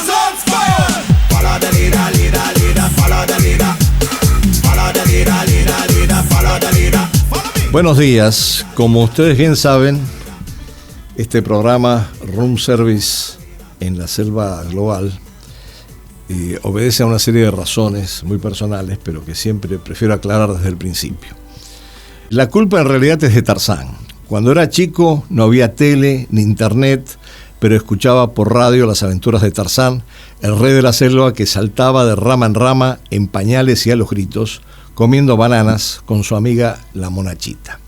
is on fire. Follow the leader, leader, leader, follow the leader. Follow the leader, leader, leader, follow the leader. Buenos días. Como ustedes bien saben, este programa Room Service en la Selva Global obedece a una serie de razones muy personales, pero que siempre prefiero aclarar desde el principio. La culpa en realidad es de Tarzán. Cuando era chico no había tele ni internet, pero escuchaba por radio las aventuras de Tarzán, el rey de la selva que saltaba de rama en rama en pañales y a los gritos, comiendo bananas con su amiga la monachita.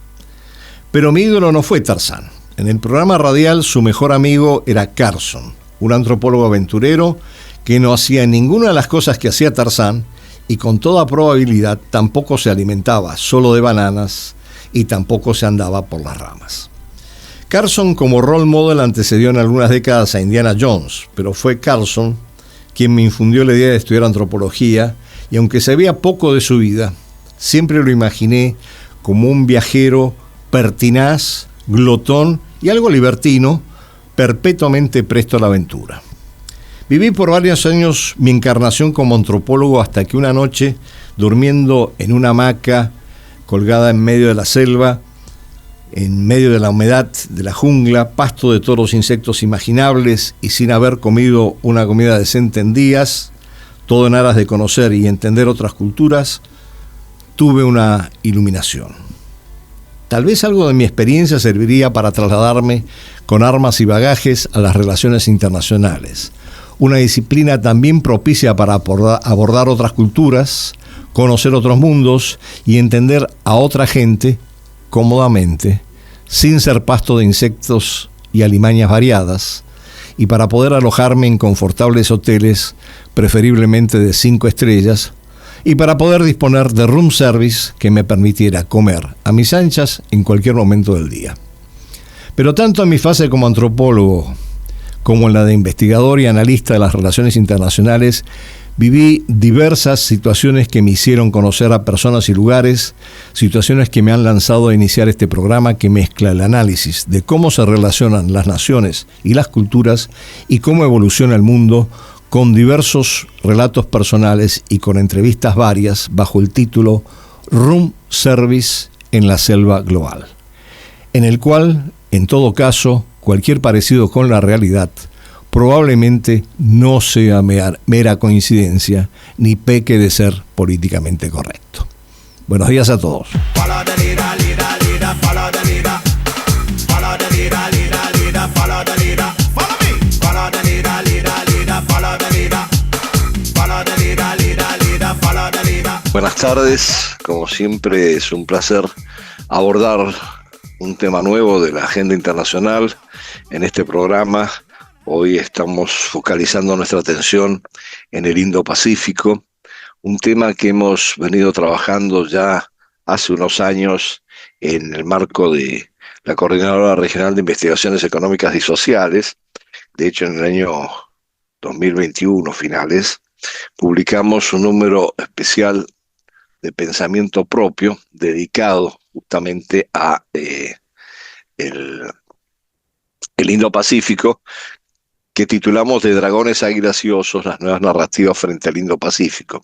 Pero mi ídolo no fue Tarzán. En el programa radial su mejor amigo era Carson, un antropólogo aventurero que no hacía ninguna de las cosas que hacía Tarzán y con toda probabilidad tampoco se alimentaba solo de bananas y tampoco se andaba por las ramas. Carson como role model antecedió en algunas décadas a Indiana Jones, pero fue Carson quien me infundió la idea de estudiar antropología y aunque sabía poco de su vida, siempre lo imaginé como un viajero pertinaz, glotón y algo libertino, perpetuamente presto a la aventura. Viví por varios años mi encarnación como antropólogo hasta que una noche, durmiendo en una hamaca colgada en medio de la selva, en medio de la humedad de la jungla, pasto de todos los insectos imaginables y sin haber comido una comida decente en días, todo en aras de conocer y entender otras culturas, tuve una iluminación. Tal vez algo de mi experiencia serviría para trasladarme con armas y bagajes a las relaciones internacionales. Una disciplina también propicia para abordar otras culturas, conocer otros mundos y entender a otra gente cómodamente, sin ser pasto de insectos y alimañas variadas, y para poder alojarme en confortables hoteles, preferiblemente de 5 estrellas, y para poder disponer de room service que me permitiera comer a mis anchas en cualquier momento del día. Pero tanto en mi fase como antropólogo, como en la de investigador y analista de las relaciones internacionales, viví diversas situaciones que me hicieron conocer a personas y lugares, situaciones que me han lanzado a iniciar este programa que mezcla el análisis de cómo se relacionan las naciones y las culturas y cómo evoluciona el mundo, con diversos relatos personales y con entrevistas varias bajo el título Room Service en la Selva Global, en el cual, en todo caso, cualquier parecido con la realidad probablemente no sea mera coincidencia ni peque de ser políticamente correcto. Buenos días a todos. Buenas tardes, como siempre es un placer abordar un tema nuevo de la agenda internacional en este programa. Hoy estamos focalizando nuestra atención en el Indo-Pacífico, un tema que hemos venido trabajando ya hace unos años en el marco de la Coordinadora Regional de Investigaciones Económicas y Sociales. De hecho, en el año 2021, finales, publicamos un número especial de pensamiento propio dedicado justamente a el Indo-Pacífico, que titulamos De dragones, águilas y osos, las nuevas narrativas frente al Indo-Pacífico.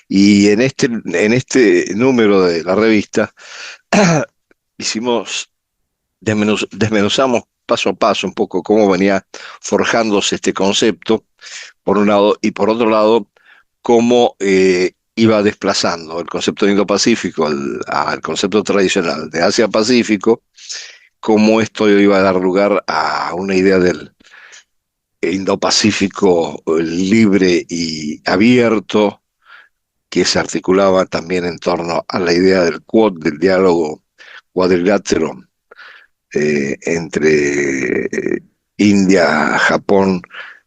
Y en este número de la revista desmenuzamos paso a paso un poco cómo venía forjándose este concepto, por un lado, y por otro lado, cómo iba desplazando el concepto de Indo-Pacífico al concepto tradicional de Asia-Pacífico, cómo esto iba a dar lugar a una idea del Indo-Pacífico libre y abierto, que se articulaba también en torno a la idea del Quad, del diálogo cuadrilátero entre India, Japón,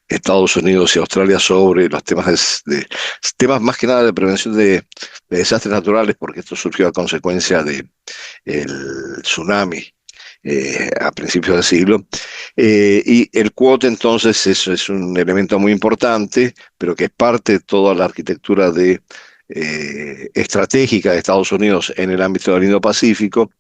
Estados Unidos y Australia sobre los temas más que nada de prevención de desastres naturales, porque esto surgió a consecuencia del tsunami a principios del siglo. Y el Quad entonces es un elemento muy importante, pero que es parte de toda la arquitectura estratégica de Estados Unidos en el ámbito del Indo-Pacífico,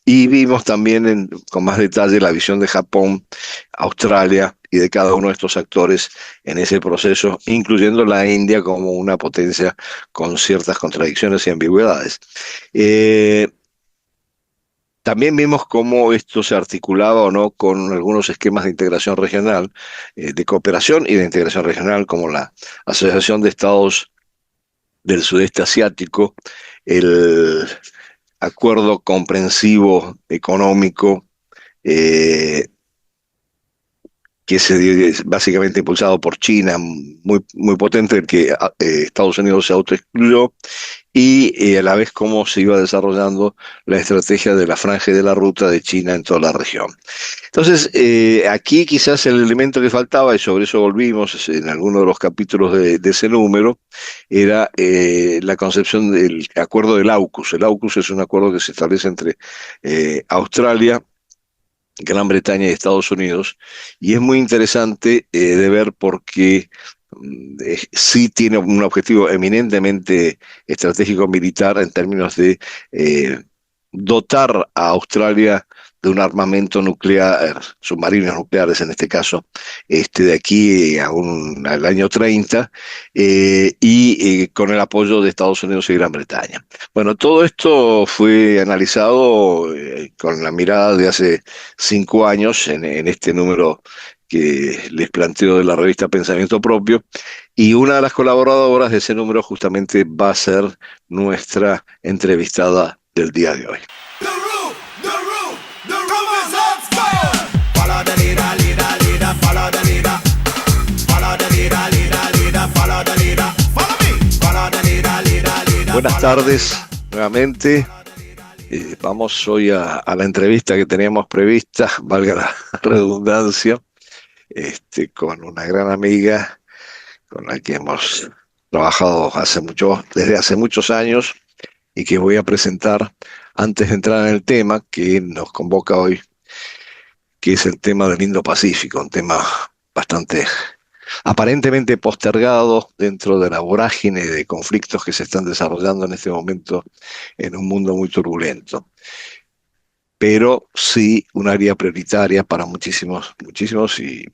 Y vimos también con más detalle la visión de Japón, Australia y de cada uno de estos actores en ese proceso, incluyendo la India como una potencia con ciertas contradicciones y ambigüedades. Eh, También vimos cómo esto se articulaba o no con algunos esquemas de integración regional, de cooperación y de integración regional, como la Asociación de Estados del Sudeste Asiático, el Acuerdo Comprensivo Económico, eh, que es básicamente impulsado por China, muy potente, el que Estados Unidos se autoexcluyó, y a la vez cómo se iba desarrollando la estrategia de la franja y de la ruta de China en toda la región. Entonces, aquí quizás el elemento que faltaba, y sobre eso volvimos en alguno de los capítulos de ese número, era la concepción del acuerdo del AUKUS. El AUKUS es un acuerdo que se establece entre Australia, Gran Bretaña y Estados Unidos, y es muy interesante de ver porque sí tiene un objetivo eminentemente estratégico militar en términos de eh, dotar a Australia de un armamento nuclear, submarinos nucleares en este caso, de aquí al año 30, y con el apoyo de Estados Unidos y Gran Bretaña. Bueno, todo esto fue analizado con la mirada de hace 5 años en este número que les planteo de la revista Pensamiento Propio, y una de las colaboradoras de ese número justamente va a ser nuestra entrevistada del día de hoy. The room is on fire. Follow the leader, leader, leader, follow the leader. Follow the leader, leader, leader, follow the leader. Follow me. Follow the leader, leader, leader. Buenas tardes nuevamente. Vamos hoy a la entrevista que teníamos prevista, valga la redundancia, con una gran amiga con la que hemos trabajado desde hace muchos años, y que voy a presentar antes de entrar en el tema que nos convoca hoy, que es el tema del Indo-Pacífico, un tema bastante aparentemente postergado dentro de la vorágine de conflictos que se están desarrollando en este momento en un mundo muy turbulento, pero sí un área prioritaria para muchísimos, muchísimos, y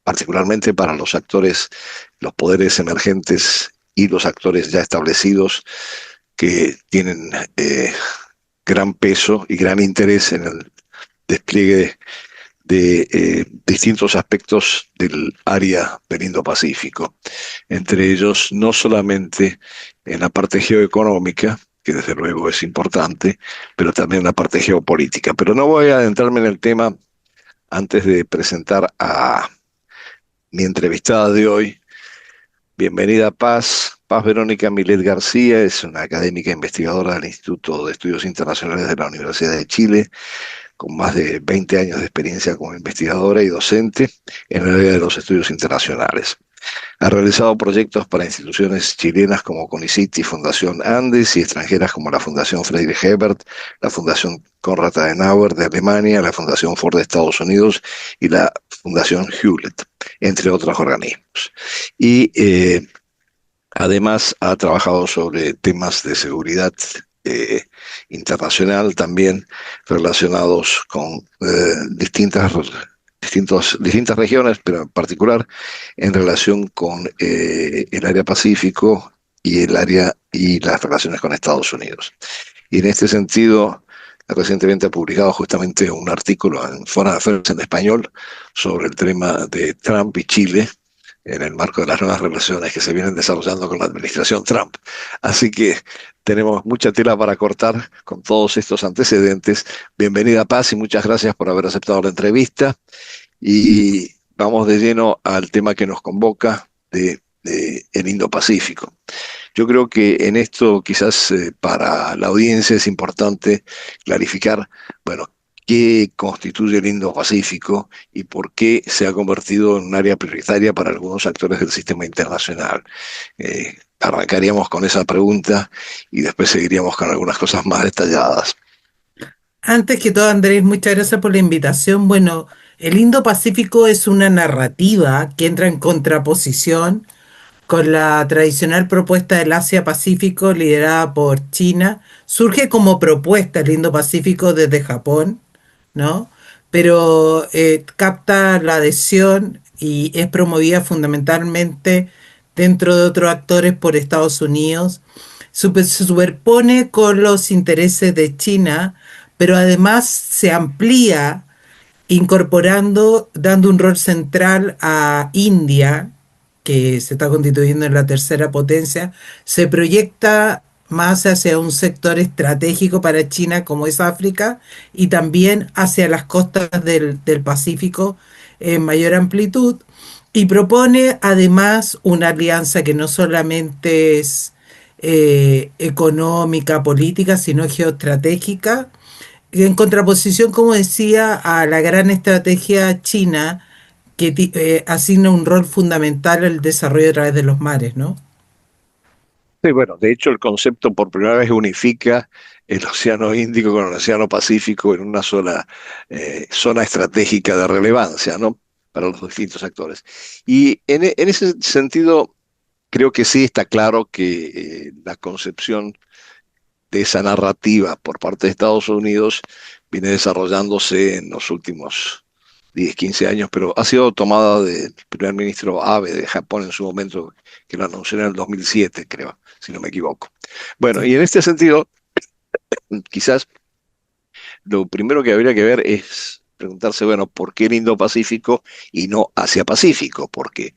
particularmente para los actores, los poderes emergentes y los actores ya establecidos que tienen gran peso y gran interés en el despliegue de distintos aspectos del área del Indo-Pacífico, entre ellos no solamente en la parte geoeconómica, que desde luego es importante, pero también en la parte geopolítica. Pero no voy a adentrarme en el tema antes de presentar a mi entrevistada de hoy. Bienvenida, Paz. Paz Verónica Milet García es una académica investigadora del Instituto de Estudios Internacionales de la Universidad de Chile, con más de 20 años de experiencia como investigadora y docente en el área de los estudios internacionales. Ha realizado proyectos para instituciones chilenas como CONICIT y Fundación Andes, y extranjeras como la Fundación Friedrich Ebert, la Fundación Konrad Adenauer de Alemania, la Fundación Ford de Estados Unidos y la Fundación Hewlett, entre otros organismos. Y además ha trabajado sobre temas de seguridad internacional, también relacionados con distintas regiones, pero en particular en relación con el área Pacífico y el área y las relaciones con Estados Unidos. Y en este sentido, recientemente ha publicado justamente un artículo en Foreign Affairs en español sobre el tema de Trump y Chile, en el marco de las nuevas relaciones que se vienen desarrollando con la administración Trump. Así que tenemos mucha tela para cortar con todos estos antecedentes. Bienvenida, Paz, y muchas gracias por haber aceptado la entrevista. Y vamos de lleno al tema que nos convoca de el Indo-Pacífico. Yo creo que en esto quizás para la audiencia es importante clarificar, bueno, qué constituye el Indo-Pacífico y por qué se ha convertido en un área prioritaria para algunos actores del sistema internacional. Arrancaríamos con esa pregunta y después seguiríamos con algunas cosas más detalladas. Antes que todo, Andrés, muchas gracias por la invitación. Bueno, el Indo-Pacífico es una narrativa que entra en contraposición con la tradicional propuesta del Asia-Pacífico liderada por China. Surge como propuesta el Indo-Pacífico desde Japón, ¿no? Pero capta la adhesión y es promovida fundamentalmente dentro de otros actores por Estados Unidos. Se superpone con los intereses de China, pero además se amplía incorporando, dando un rol central a India, que se está constituyendo en la tercera potencia, se proyecta más hacia un sector estratégico para China como es África y también hacia las costas del Pacífico en mayor amplitud y propone además una alianza que no solamente es económica, política, sino geoestratégica, en contraposición, como decía, a la gran estrategia china que asigna un rol fundamental al desarrollo a través de los mares, ¿no? Sí, bueno, de hecho el concepto por primera vez unifica el Océano Índico con el Océano Pacífico en una sola zona estratégica de relevancia, ¿no? Para los distintos actores. Y en ese sentido, creo que sí está claro que la concepción de esa narrativa por parte de Estados Unidos viene desarrollándose en los últimos 10, 15 años, pero ha sido tomada del primer ministro Abe de Japón en su momento, que lo anunció en el 2007, creo, si no me equivoco. Bueno, Sí. y en este sentido, quizás lo primero que habría que ver es preguntarse, bueno, ¿por qué el Indo-Pacífico y no Asia-Pacífico? Porque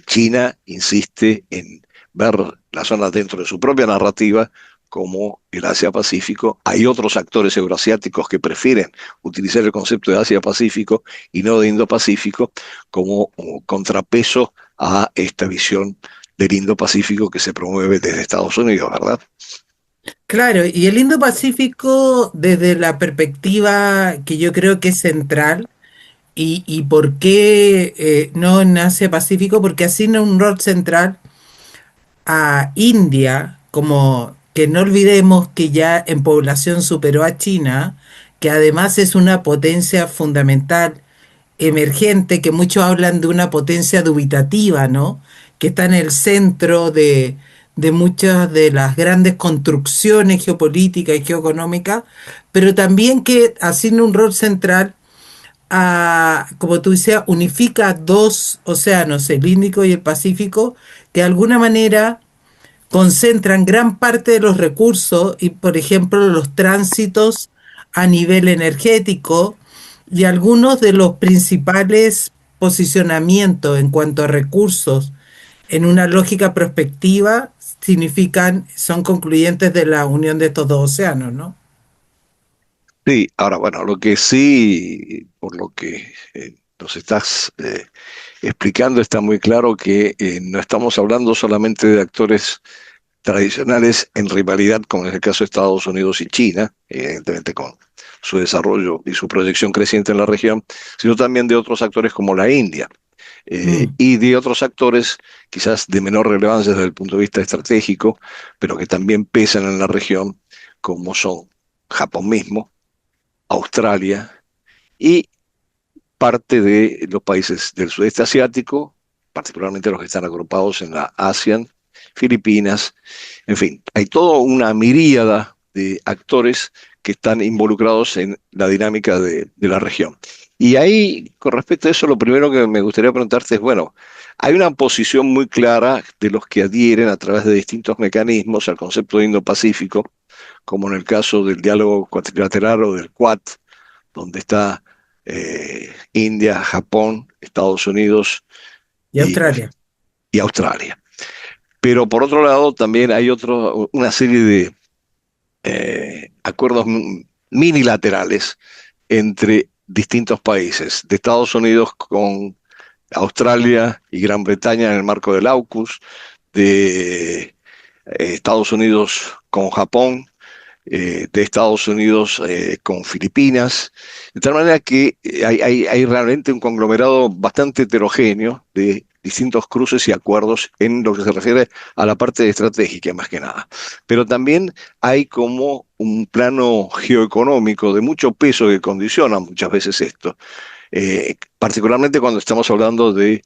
China insiste en ver la zona dentro de su propia narrativa como el Asia-Pacífico. Hay otros actores euroasiáticos que prefieren utilizar el concepto de Asia-Pacífico y no de Indo-Pacífico como contrapeso a esta visión del Indo-Pacífico que se promueve desde Estados Unidos, ¿verdad? Claro, y el Indo-Pacífico desde la perspectiva que yo creo que es central, y por qué no en Asia-Pacífico, porque asigna un rol central a India, como que no olvidemos que ya en población superó a China, que además es una potencia fundamental emergente, que muchos hablan de una potencia dubitativa, ¿no? Que está en el centro de muchas de las grandes construcciones geopolíticas y geoeconómicas, pero también que asigna un rol central a, como tú decías, unifica dos océanos, el Índico y el Pacífico, que de alguna manera concentran gran parte de los recursos y, por ejemplo, los tránsitos a nivel energético y algunos de los principales posicionamientos en cuanto a recursos en una lógica prospectiva son concluyentes de la unión de estos dos océanos, ¿no? Sí, ahora bueno, lo que sí, por lo que nos estás explicando, está muy claro que no estamos hablando solamente de actores tradicionales en rivalidad, como es el caso de Estados Unidos y China, evidentemente con su desarrollo y su proyección creciente en la región, sino también de otros actores como la India, Mm. y de otros actores quizás de menor relevancia desde el punto de vista estratégico, pero que también pesan en la región, como son Japón mismo, Australia y parte de los países del sudeste asiático, particularmente los que están agrupados en la ASEAN, Filipinas, en fin, hay toda una miríada de actores que están involucrados en la dinámica de la región. Y ahí, con respecto a eso, lo primero que me gustaría preguntarte es, bueno, hay una posición muy clara de los que adhieren a través de distintos mecanismos al concepto de Indo-Pacífico, como en el caso del diálogo cuatrilateral o del Quad, donde está India, Japón, Estados Unidos Y y, Australia. y Australia. Pero por otro lado, también hay una serie de acuerdos minilaterales entre distintos países, de Estados Unidos con Australia y Gran Bretaña en el marco del AUKUS, de Estados Unidos con Japón, de Estados Unidos con Filipinas, de tal manera que hay realmente un conglomerado bastante heterogéneo de distintos cruces y acuerdos en lo que se refiere a la parte estratégica, más que nada. Pero también hay como un plano geoeconómico de mucho peso que condiciona muchas veces esto. Particularmente cuando estamos hablando de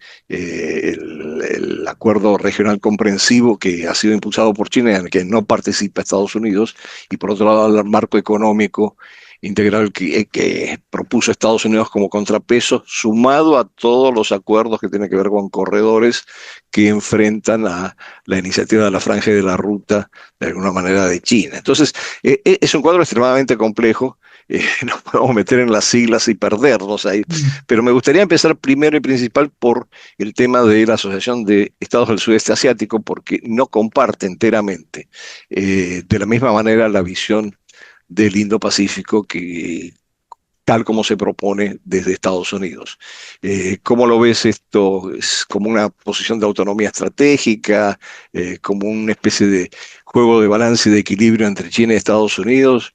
el acuerdo regional comprensivo que ha sido impulsado por China, en el que no participa Estados Unidos, y por otro lado el marco económico integral que propuso Estados Unidos como contrapeso, sumado a todos los acuerdos que tienen que ver con corredores que enfrentan a la iniciativa de la Franja y de la Ruta, de alguna manera, de China. Entonces, es un cuadro extremadamente complejo. Nos podemos meter en las siglas y perdernos ahí, Mm. pero me gustaría empezar primero y principal por el tema de la Asociación de Estados del Sudeste Asiático, porque no comparte enteramente de la misma manera la visión del Indo-Pacífico que tal como se propone desde Estados Unidos. ¿Cómo lo ves esto? ¿Es como una posición de autonomía estratégica, como una especie de juego de balance y de equilibrio entre China y Estados Unidos?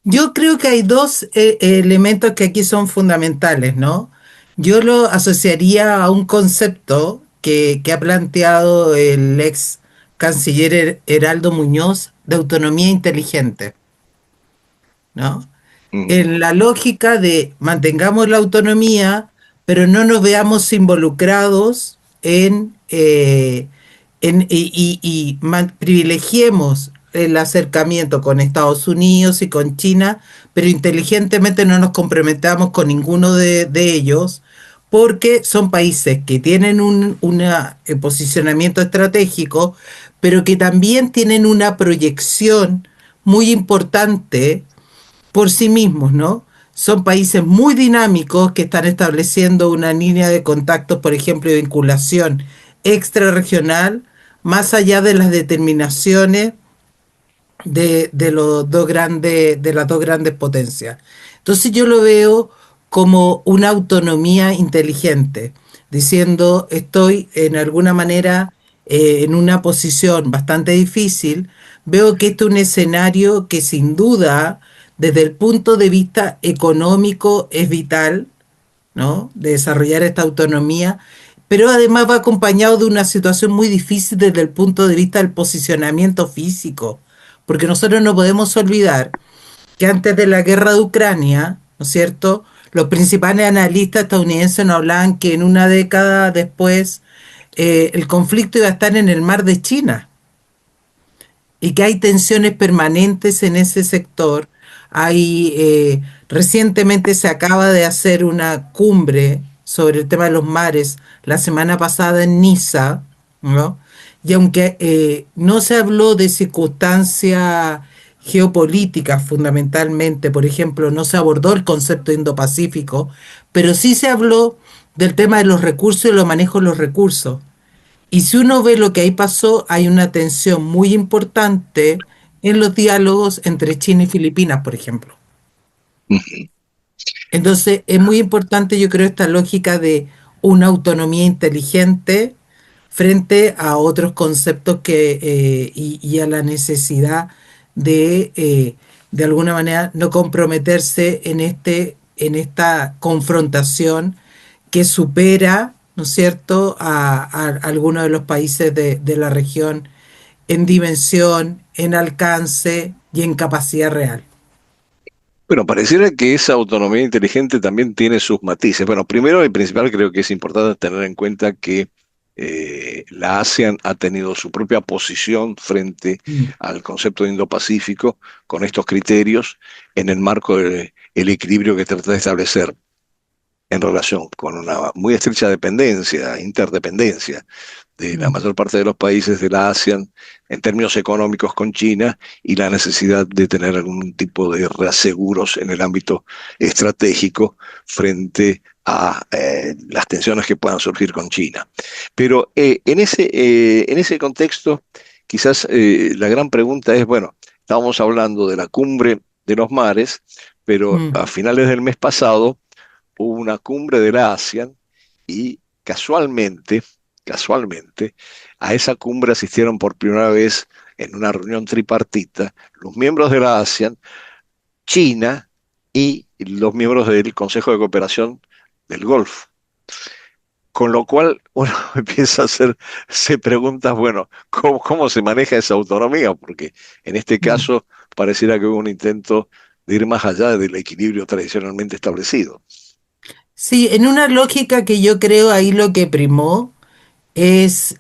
Yo creo que hay dos elementos que aquí son fundamentales, ¿no? Yo lo asociaría a un concepto que ha planteado el ex canciller Heraldo Muñoz de autonomía inteligente, ¿no? Mm, En la lógica de mantengamos la autonomía, pero no nos veamos involucrados privilegiemos el acercamiento con Estados Unidos y con China, pero inteligentemente no nos comprometamos con ninguno de ellos, porque son países que tienen posicionamiento estratégico, pero que también tienen una proyección muy importante por sí mismos, ¿no? Son países muy dinámicos que están estableciendo una línea de contactos, por ejemplo, de vinculación extrarregional, más allá de las determinaciones de las dos grandes potencias. Entonces yo lo veo como una autonomía inteligente, diciendo estoy en alguna manera en una posición bastante difícil. Veo que este es un escenario que sin duda, desde el punto de vista económico, es vital, ¿no? De desarrollar esta autonomía, pero además va acompañado de una situación muy difícil desde el punto de vista del posicionamiento físico, porque nosotros no podemos olvidar que antes de la guerra de Ucrania, ¿no es cierto?, los principales analistas estadounidenses nos hablaban que en una década después el conflicto iba a estar en el mar de China y que hay tensiones permanentes en ese sector. Recientemente se acaba de hacer una cumbre sobre el tema de los mares la semana pasada en Niza, ¿no? Y aunque no se habló de circunstancias geopolíticas fundamentalmente, por ejemplo, no se abordó el concepto Indo-Pacífico, pero sí se habló del tema de los recursos y los manejos de los recursos. Y si uno ve lo que ahí pasó, hay una tensión muy importante en los diálogos entre China y Filipinas, por ejemplo. mm. Entonces, es muy importante, yo creo, esta lógica de una autonomía inteligente frente a otros conceptos y a la necesidad de alguna manera, no comprometerse en esta confrontación que supera, ¿no es cierto?, a algunos de los países de la región en dimensión, en alcance y en capacidad real. Bueno, pareciera que esa autonomía inteligente también tiene sus matices. Bueno, primero y principal creo que es importante tener en cuenta que la ASEAN ha tenido su propia posición frente Mm. al concepto de Indo-Pacífico con estos criterios en el marco del equilibrio que trata de establecer en relación con una muy estrecha dependencia, interdependencia de la Mm. mayor parte de los países de la ASEAN en términos económicos con China y la necesidad de tener algún tipo de reaseguros en el ámbito estratégico frente a las tensiones que puedan surgir con China. Pero en ese contexto, quizás la gran pregunta es, bueno, estábamos hablando de la cumbre de los mares, pero Mm. a finales del mes pasado hubo una cumbre de la ASEAN y casualmente, a esa cumbre asistieron por primera vez en una reunión tripartita los miembros de la ASEAN, China y los miembros del Consejo de Cooperación del Golfo. Con lo cual uno empieza a hacerse preguntas, bueno, ¿cómo se maneja esa autonomía? Porque en este Mm. caso pareciera que hubo un intento de ir más allá del equilibrio tradicionalmente establecido. Sí, en una lógica que yo creo ahí lo que primó es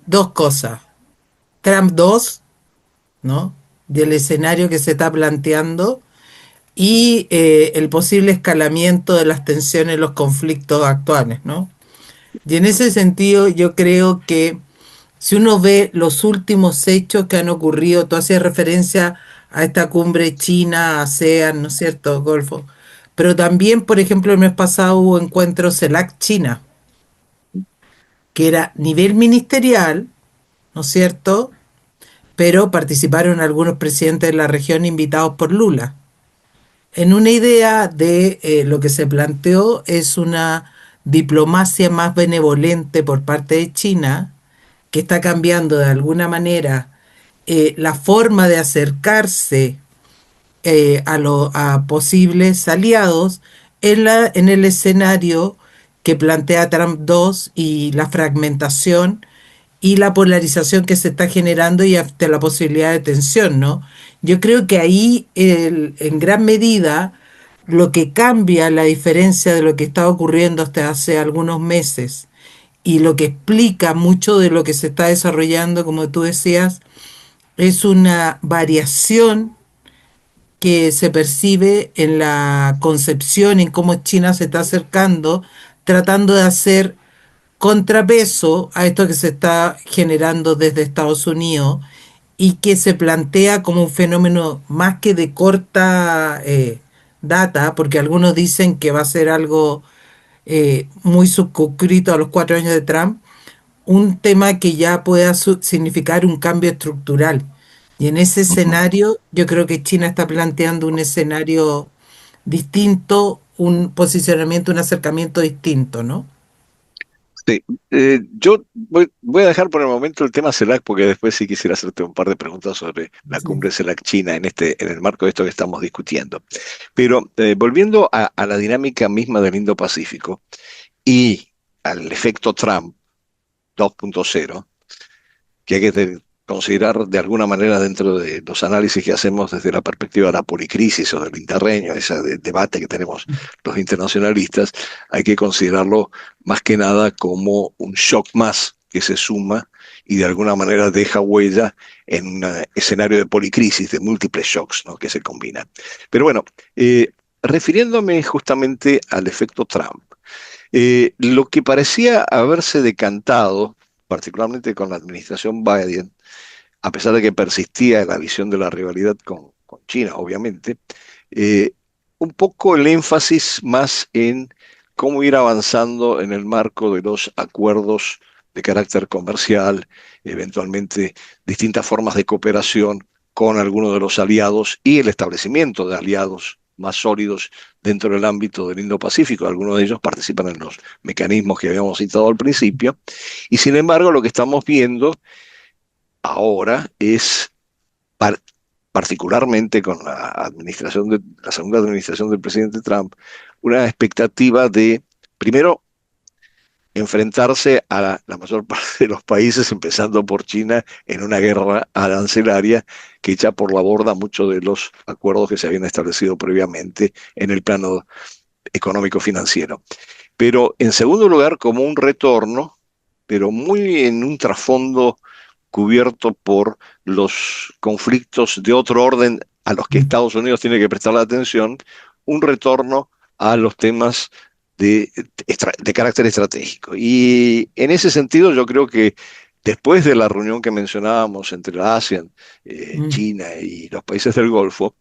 dos cosas. Trump 2, ¿no? Del escenario que se está planteando y el posible escalamiento de las tensiones, los conflictos actuales, ¿no? Y en ese sentido yo creo que si uno ve los últimos hechos que han ocurrido, tú hacías referencia a esta cumbre China, ASEAN, ¿no es cierto? Golfo. Pero también, por ejemplo, el mes pasado hubo encuentros CELAC-China, que era nivel ministerial, ¿no es cierto? Pero participaron algunos presidentes de la región invitados por Lula. En una idea de lo que se planteó es una diplomacia más benevolente por parte de China, que está cambiando de alguna manera la forma de acercarse a posibles aliados en el escenario que plantea Trump 2 y la fragmentación y la polarización que se está generando y hasta la posibilidad de tensión, ¿no? Yo creo que ahí en gran medida lo que cambia la diferencia de lo que está ocurriendo hasta hace algunos meses y lo que explica mucho de lo que se está desarrollando, como tú decías, es una variación que se percibe en la concepción, en cómo China se está acercando, tratando de hacer contrapeso a esto que se está generando desde Estados Unidos y que se plantea como un fenómeno más que de corta data, porque algunos dicen que va a ser algo muy circunscrito a los 4 años de Trump, un tema que ya pueda significar un cambio estructural. Y en ese Ujú. escenario, yo creo que China está planteando un escenario distinto, un posicionamiento, un acercamiento distinto, ¿no? Sí, yo voy a dejar por el momento el tema CELAC porque después sí quisiera hacerte un par de preguntas sobre la Sí. cumbre CELAC China en el marco de esto que estamos discutiendo. Pero volviendo a la dinámica misma del Indo-Pacífico y al efecto Trump 2.0, que hay que considerar de alguna manera dentro de los análisis que hacemos desde la perspectiva de la policrisis o del interreño, ese debate que tenemos los internacionalistas, hay que considerarlo más que nada como un shock más que se suma y de alguna manera deja huella en un escenario de policrisis, de múltiples shocks, ¿no?, que se combinan. Pero bueno, refiriéndome justamente al efecto Trump, lo que parecía haberse decantado, particularmente con la administración Biden, a pesar de que persistía la visión de la rivalidad con China, obviamente, eh, un poco el énfasis más en cómo ir avanzando en el marco de los acuerdos de carácter comercial, eventualmente distintas formas de cooperación con algunos de los aliados y el establecimiento de aliados más sólidos dentro del ámbito del Indo-Pacífico. Algunos de ellos participan en los mecanismos que habíamos citado al principio. Y sin embargo, lo que estamos viendo ahora es, par- particularmente con la segunda administración del presidente Trump, una expectativa de, primero, enfrentarse a la mayor parte de los países, empezando por China, en una guerra arancelaria que echa por la borda muchos de los acuerdos que se habían establecido previamente en el plano económico-financiero. Pero en segundo lugar, como un retorno, pero muy en un trasfondo cubierto por los conflictos de otro orden a los que Estados Unidos tiene que prestar la atención, un retorno a los temas de carácter estratégico. Y en ese sentido yo creo que después de la reunión que mencionábamos entre la ASEAN, Mm. China y los países del Golfo,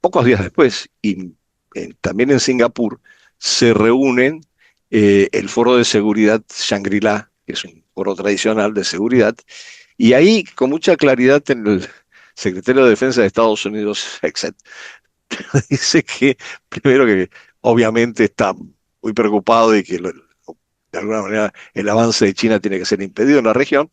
pocos días después, y también en Singapur, se reúnen el Foro de Seguridad Shangri-La, que es un foro tradicional de seguridad, y ahí, con mucha claridad, en el secretario de Defensa de Estados Unidos, dice que, primero que obviamente está muy preocupado y que de alguna manera el avance de China tiene que ser impedido en la región,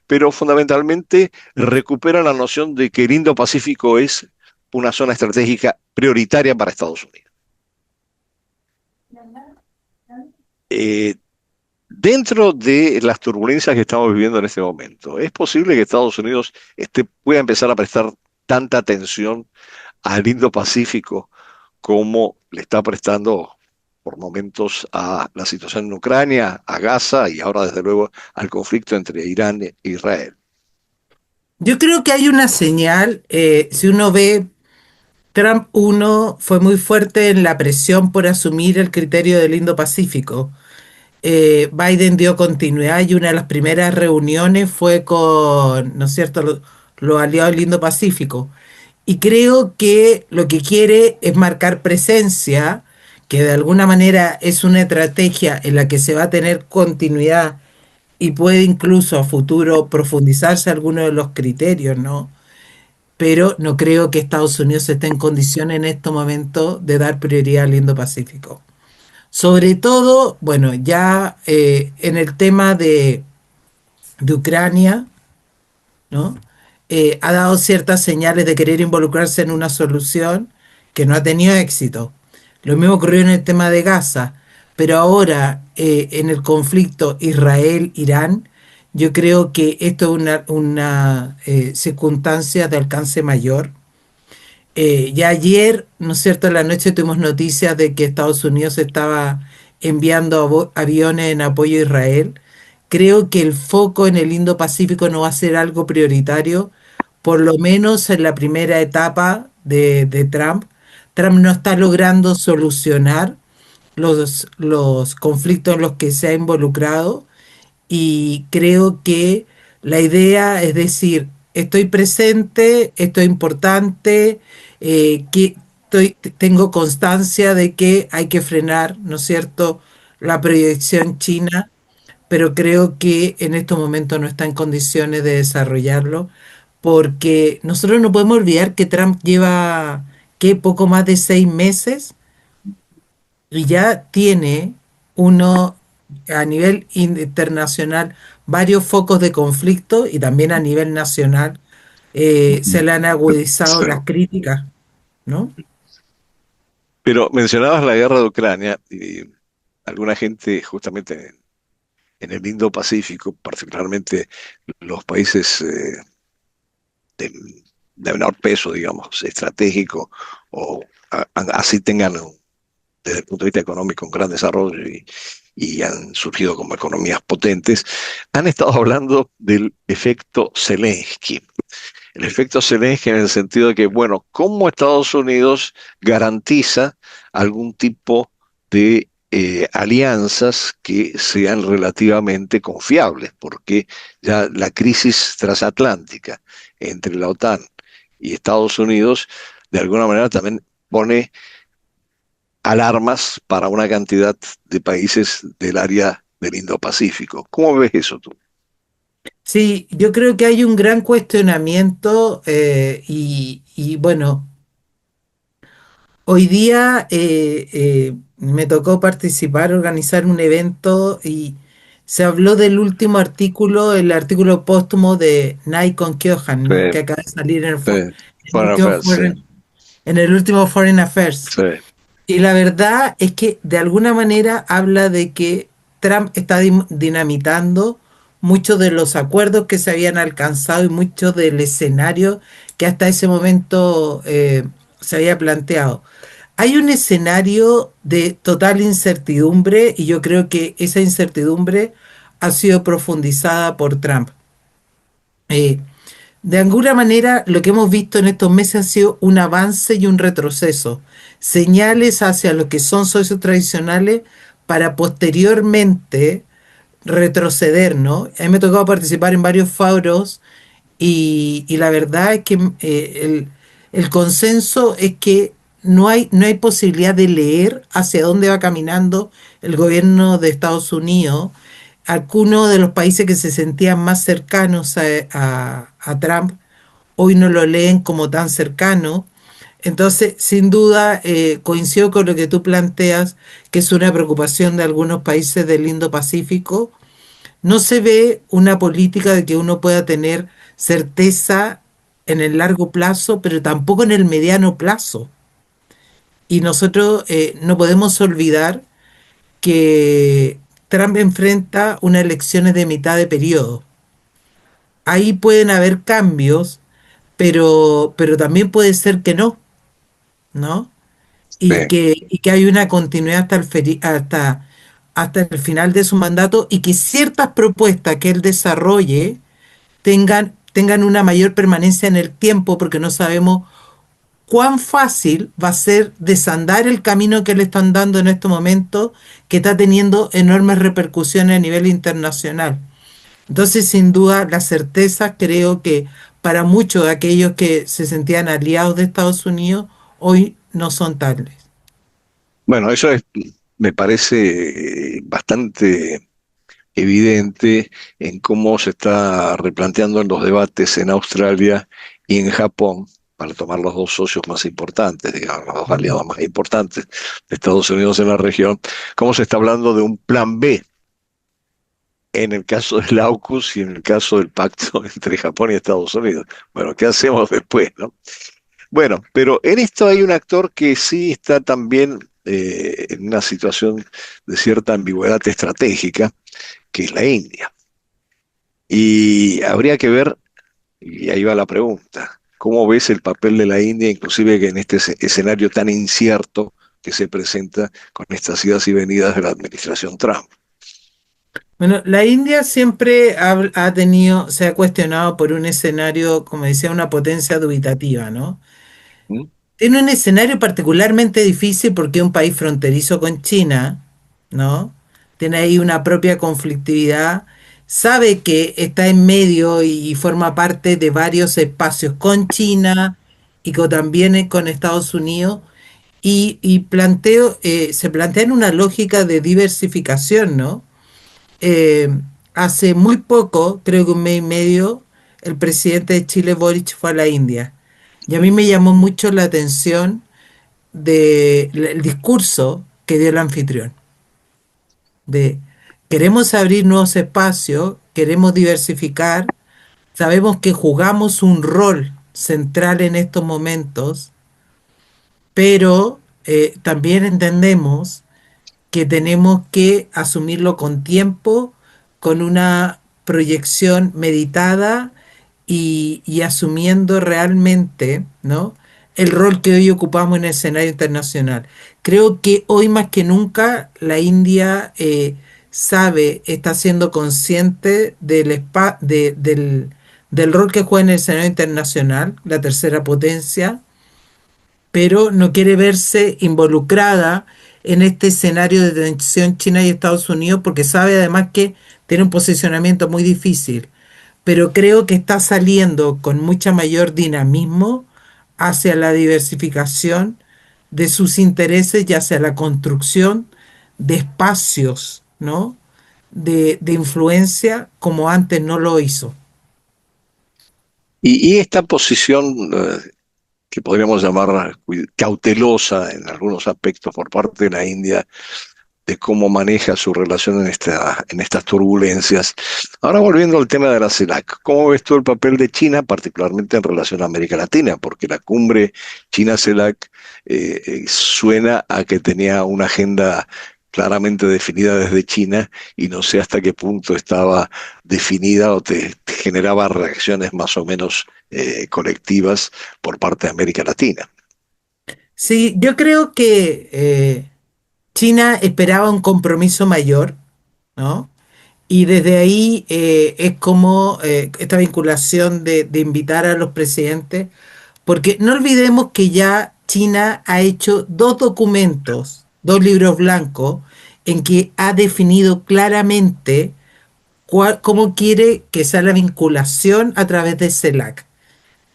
pero fundamentalmente recupera la noción de que el Indo-Pacífico es una zona estratégica prioritaria para Estados Unidos. Eh, Dentro de las turbulencias que estamos viviendo en este momento, ¿es posible que Estados Unidos pueda empezar a prestar tanta atención al Indo-Pacífico como le está prestando por momentos a la situación en Ucrania, a Gaza y ahora desde luego al conflicto entre Irán e Israel. Yo creo que hay una señal, si uno ve, Trump uno fue muy fuerte en la presión por asumir el criterio del Indo-Pacífico. Biden dio continuidad y una de las primeras reuniones fue con, ¿no es cierto?, los aliados del Indo-Pacífico. Y creo que lo que quiere es marcar presencia, que de alguna manera es una estrategia en la que se va a tener continuidad y puede incluso a futuro profundizarse algunos de los criterios, ¿no? Pero no creo que Estados Unidos esté en condiciones en este momento de dar prioridad al Indo-Pacífico. Sobre todo, bueno, ya en el tema de Ucrania, ¿no? Ha dado ciertas señales de querer involucrarse en una solución que no ha tenido éxito. Lo mismo ocurrió en el tema de Gaza, pero ahora en el conflicto Israel-Irán, yo creo que esto es una circunstancia de alcance mayor. Ya ayer, ¿no es cierto?, en la noche tuvimos noticias de que Estados Unidos estaba enviando aviones en apoyo a Israel. Creo que el foco en el Indo-Pacífico no va a ser algo prioritario, por lo menos en la primera etapa de Trump. Trump no está logrando solucionar los conflictos en los que se ha involucrado y creo que la idea es decir, estoy presente, esto es importante, tengo constancia de que hay que frenar, ¿no es cierto?, la proyección china, pero creo que en estos momentos no está en condiciones de desarrollarlo, porque nosotros no podemos olvidar que Trump lleva, ¿qué?, poco más de 6 meses y ya tiene uno a nivel internacional varios focos de conflicto y también a nivel nacional se le han agudizado Sí. las críticas, ¿no? Pero mencionabas la guerra de Ucrania y alguna gente justamente en el Indo-Pacífico, particularmente los países de, de menor peso, digamos, estratégico, o así tengan desde el punto de vista económico un gran desarrollo y han surgido como economías potentes, han estado hablando del efecto Zelensky. El efecto Zelensky en el sentido de que, bueno, ¿cómo Estados Unidos garantiza algún tipo de alianzas que sean relativamente confiables? Porque ya la crisis transatlántica entre la OTAN y Estados Unidos, de alguna manera también pone alarmas para una cantidad de países del área del Indo-Pacífico. ¿Cómo ves eso tú? Sí, yo creo que hay un gran cuestionamiento y bueno, hoy día me tocó participar, organizar un evento y se habló del último artículo, el artículo póstumo de Nikon Kyohan, Sí, ¿no?, que acaba de salir sí. en el Foreign último Affairs, sí, Foreign Affairs. sí. Y la verdad es que de alguna manera habla de que Trump está dinamitando muchos de los acuerdos que se habían alcanzado y mucho del escenario que hasta ese momento se había planteado. Hay un escenario de total incertidumbre y yo creo que esa incertidumbre ha sido profundizada por Trump. Eh, de alguna manera, lo que hemos visto en estos meses ha sido un avance y un retroceso, señales hacia lo que son socios tradicionales para posteriormente retroceder, ¿no? A mí me ha tocado participar en varios foros y la verdad es que el consenso es que no hay posibilidad de leer hacia dónde va caminando el gobierno de Estados Unidos. Algunos de los países que se sentían más cercanos a Trump hoy no lo leen como tan cercano. Entonces, sin duda, coincido con lo que tú planteas, que es una preocupación de algunos países del Indo-Pacífico. No se ve una política de que uno pueda tener certeza en el largo plazo, pero tampoco en el mediano plazo. Y nosotros no podemos olvidar que Trump enfrenta unas elecciones de mitad de periodo. Ahí pueden haber cambios, pero también puede ser que no, ¿no? Sí. y que hay una continuidad hasta el final de su mandato y que ciertas propuestas que él desarrolle tengan una mayor permanencia en el tiempo, porque no sabemos cuán fácil va a ser desandar el camino que le están dando en este momento, que está teniendo enormes repercusiones a nivel internacional. Entonces, sin duda, la certeza creo que para muchos de aquellos que se sentían aliados de Estados Unidos, hoy no son tales. Bueno, me parece bastante evidente en cómo se está replanteando en los debates en Australia y en Japón, para tomar los dos socios más importantes, digamos, los dos aliados más importantes de Estados Unidos en la región, cómo se está hablando de un plan B en el caso del AUKUS y en el caso del pacto entre Japón y Estados Unidos. Bueno, ¿qué hacemos después, no? Bueno, pero en esto hay un actor que sí está también en una situación de cierta ambigüedad estratégica, que es la India. Y habría que ver, y ahí va la pregunta, ¿cómo ves el papel de la India, inclusive que en este escenario tan incierto que se presenta con estas idas y venidas de la administración Trump? Bueno, la India siempre ha tenido, se ha cuestionado por un escenario, como decía, una potencia dubitativa, ¿no? ¿Mm? Tiene un escenario particularmente difícil porque es un país fronterizo con China, ¿no? Tiene ahí una propia conflictividad. Sabe que está en medio y forma parte de varios espacios con China y también con Estados Unidos. Se plantea en una lógica de diversificación, ¿no? Eh, Hace muy poco, creo que un mes y medio, el presidente de Chile, Boric, fue a la India. Y a mí me llamó mucho la atención el discurso que dio el anfitrión, de queremos abrir nuevos espacios, queremos diversificar, sabemos que jugamos un rol central en estos momentos, pero también entendemos que tenemos que asumirlo con tiempo, con una proyección meditada y asumiendo realmente, ¿no?, el rol que hoy ocupamos en el escenario internacional. Creo que hoy más que nunca la India está siendo consciente del rol que juega en el escenario internacional, la tercera potencia, pero no quiere verse involucrada en este escenario de tensión China y Estados Unidos porque sabe además que tiene un posicionamiento muy difícil, pero creo que está saliendo con mucha mayor dinamismo hacia la diversificación de sus intereses y hacia la construcción de espacios, ¿no?, de influencia como antes no lo hizo. Y esta posición que podríamos llamar cautelosa en algunos aspectos por parte de la India, de cómo maneja su relación en estas turbulencias. Ahora volviendo al tema de la CELAC, ¿cómo ves tú el papel de China, particularmente en relación a América Latina? Porque la cumbre China-CELAC suena a que tenía una agenda claramente definida desde China y no sé hasta qué punto estaba definida o te generaba reacciones más o menos colectivas por parte de América Latina. Sí, yo creo que China esperaba un compromiso mayor, ¿no? Y desde ahí es como esta vinculación de invitar a los presidentes, porque no olvidemos que ya China ha hecho dos documentos, dos libros blancos, en que ha definido claramente cómo quiere que sea la vinculación a través de CELAC.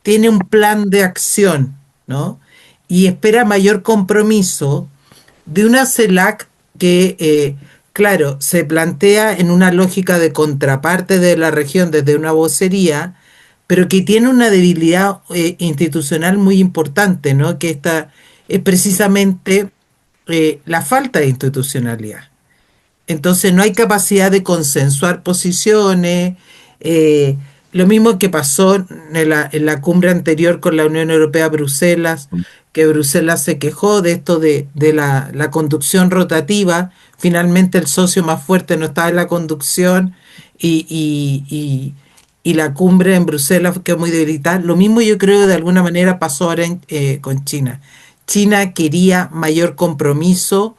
Tiene un plan de acción, ¿no? Y espera mayor compromiso de una CELAC que, claro, se plantea en una lógica de contraparte de la región desde una vocería, pero que tiene una debilidad institucional muy importante, ¿no? Que esta es precisamente la falta de institucionalidad. Entonces no hay capacidad de consensuar posiciones. eh, lo mismo que pasó en la cumbre anterior con la Unión Europea Bruselas, que Bruselas se quejó de esto de la conducción rotativa. Finalmente el socio más fuerte no estaba en la conducción y, y, y, y la cumbre en Bruselas quedó muy debilitada. Lo mismo yo creo de alguna manera pasó ahora con China. China quería mayor compromiso,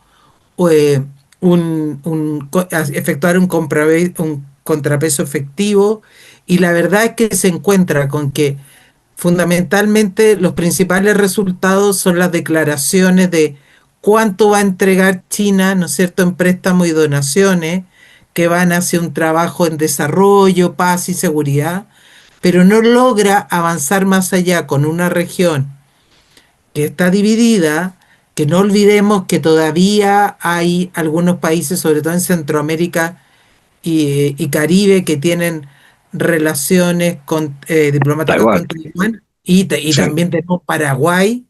o, efectuar un contrapeso efectivo, y la verdad es que se encuentra con que fundamentalmente los principales resultados son las declaraciones de cuánto va a entregar China, ¿no es cierto?, en préstamos y donaciones que van hacia un trabajo en desarrollo, paz y seguridad, pero no logra avanzar más allá con una región que está dividida, que no olvidemos que todavía hay algunos países, sobre todo en Centroamérica y Caribe, que tienen relaciones diplomáticas Taiwán, con Taiwán, y sí. también tenemos Paraguay,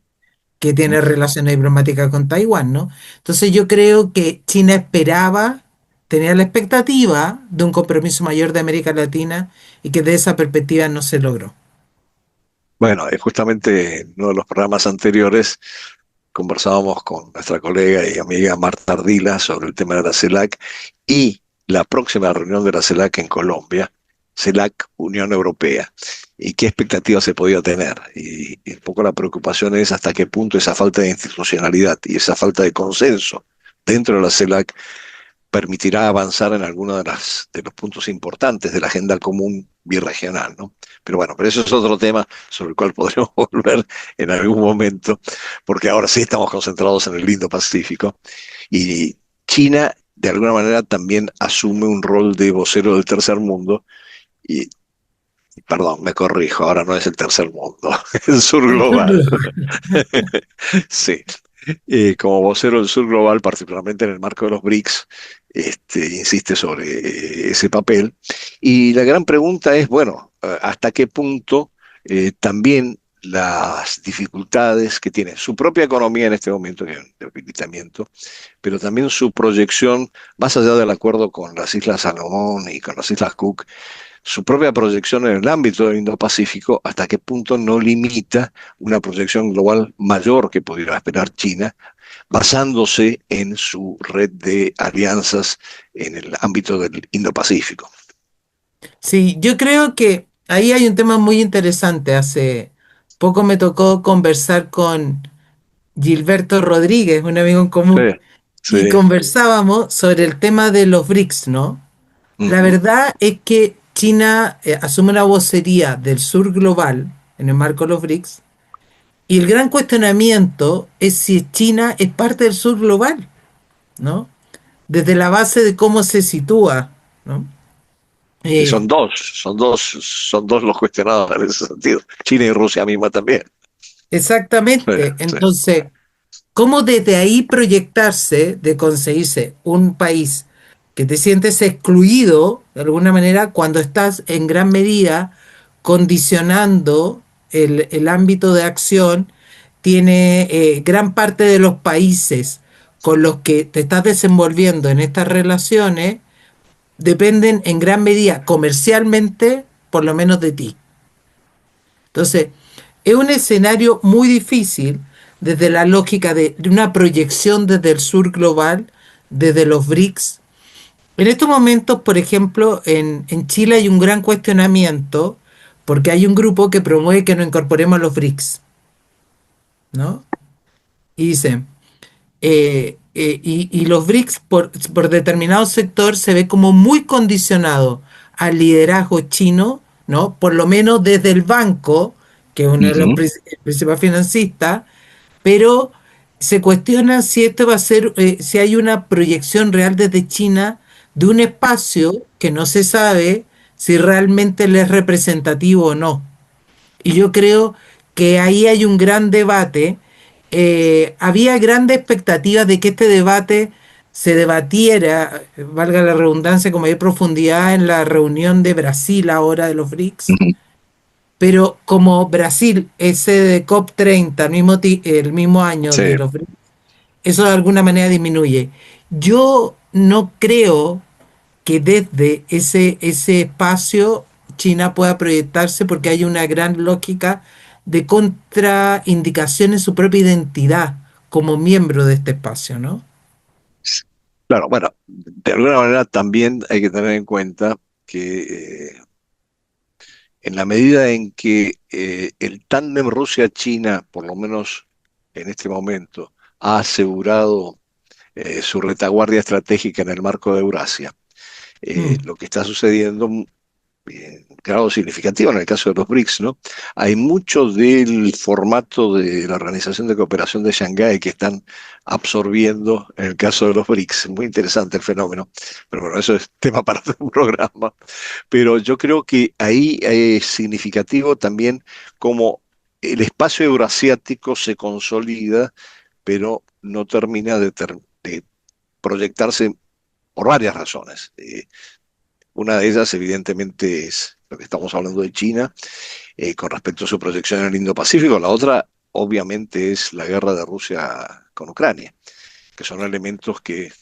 que tiene relaciones diplomáticas con Taiwán, ¿no? Entonces yo creo que China esperaba, tenía la expectativa de un compromiso mayor de América Latina, y que de esa perspectiva no se logró. Bueno, justamente en uno de los programas anteriores conversábamos con nuestra colega y amiga Marta Ardila sobre el tema de la CELAC y la próxima reunión de la CELAC en Colombia, CELAC Unión Europea, y qué expectativas se podía tener. Y un poco la preocupación es hasta qué punto esa falta de institucionalidad y esa falta de consenso dentro de la CELAC permitirá avanzar en algunos de los puntos importantes de la agenda común birregional, ¿no? Pero bueno, pero eso es otro tema sobre el cual podremos volver en algún momento, porque ahora sí estamos concentrados en el Indo-Pacífico y China de alguna manera también asume un rol de vocero del tercer mundo y, perdón, me corrijo, ahora no es el tercer mundo, el sur global. Sí, como vocero del sur global, particularmente en el marco de los BRICS, insiste sobre ese papel. Y la gran pregunta es, bueno, ¿hasta qué punto también las dificultades que tiene su propia economía en este momento, que es un debilitamiento, pero también su proyección, más allá del acuerdo con las Islas Salomón y con las Islas Cook, su propia proyección en el ámbito del Indo-Pacífico, hasta qué punto no limita una proyección global mayor que pudiera esperar China, basándose en su red de alianzas en el ámbito del Indo-Pacífico? Sí, yo creo que ahí hay un tema muy interesante. Hace poco me tocó conversar con Gilberto Rodríguez, un amigo en Sí, común, y sí. conversábamos sobre el tema de los BRICS, ¿no? La Ujú. verdad es que China asume la vocería del sur global en el marco de los BRICS, y el gran cuestionamiento es si China es parte del sur global, ¿no? Desde la base de cómo se sitúa, ¿no? Y Eh, son dos los cuestionados en ese sentido. China y Rusia misma también. Sí, exactamente. sí. Entonces, ¿cómo desde ahí proyectarse de conseguirse un país que te sientes excluido de alguna manera cuando estás en gran medida condicionando el ámbito de acción? Tiene gran parte de los países con los que te estás desenvolviendo en estas relaciones dependen en gran medida comercialmente, por lo menos de ti. Entonces, es un escenario muy difícil desde la lógica de una proyección desde el sur global, desde los BRICS. En estos momentos, por ejemplo, en Chile hay un gran cuestionamiento porque hay un grupo que promueve que nos incorporemos a los BRICS, ¿no? Y dice, y los BRICS por determinado sector se ve como muy condicionado al liderazgo chino, ¿no? Por lo menos desde el banco, que es uno de los Ujú. principales financistas, pero se cuestiona si esto va a ser, si hay una proyección real desde China de un espacio que no se sabe si realmente le es representativo o no. Y yo creo que ahí hay un gran debate. Había grandes expectativas de que este debate se debatiera, valga la redundancia, con mayor profundidad en la reunión de Brasil ahora de los BRICS, Ujú. pero como Brasil es sede de COP30 el mismo año Sí. de los BRICS, eso de alguna manera disminuye. Yo no creo que desde ese espacio China pueda proyectarse porque hay una gran lógica de contraindicación en su propia identidad como miembro de este espacio, ¿no? Claro, bueno, de alguna manera también hay que tener en cuenta que en la medida en que el tándem Rusia-China, por lo menos en este momento ha asegurado su retaguardia estratégica en el marco de Eurasia, Mm. lo que está sucediendo en grado significativo en el caso de los BRICS, ¿no? Hay mucho del formato de la Organización de Cooperación de Shanghái que están absorbiendo en el caso de los BRICS. Muy interesante el fenómeno, pero bueno, eso es tema para otro programa. Pero yo creo que ahí es significativo también cómo el espacio eurasiático se consolida, pero no termina de proyectarse por varias razones. Una de ellas, evidentemente, es lo que estamos hablando de China, con respecto a su proyección en el Indo-Pacífico. La otra, obviamente, es la guerra de Rusia con Ucrania, que son elementos que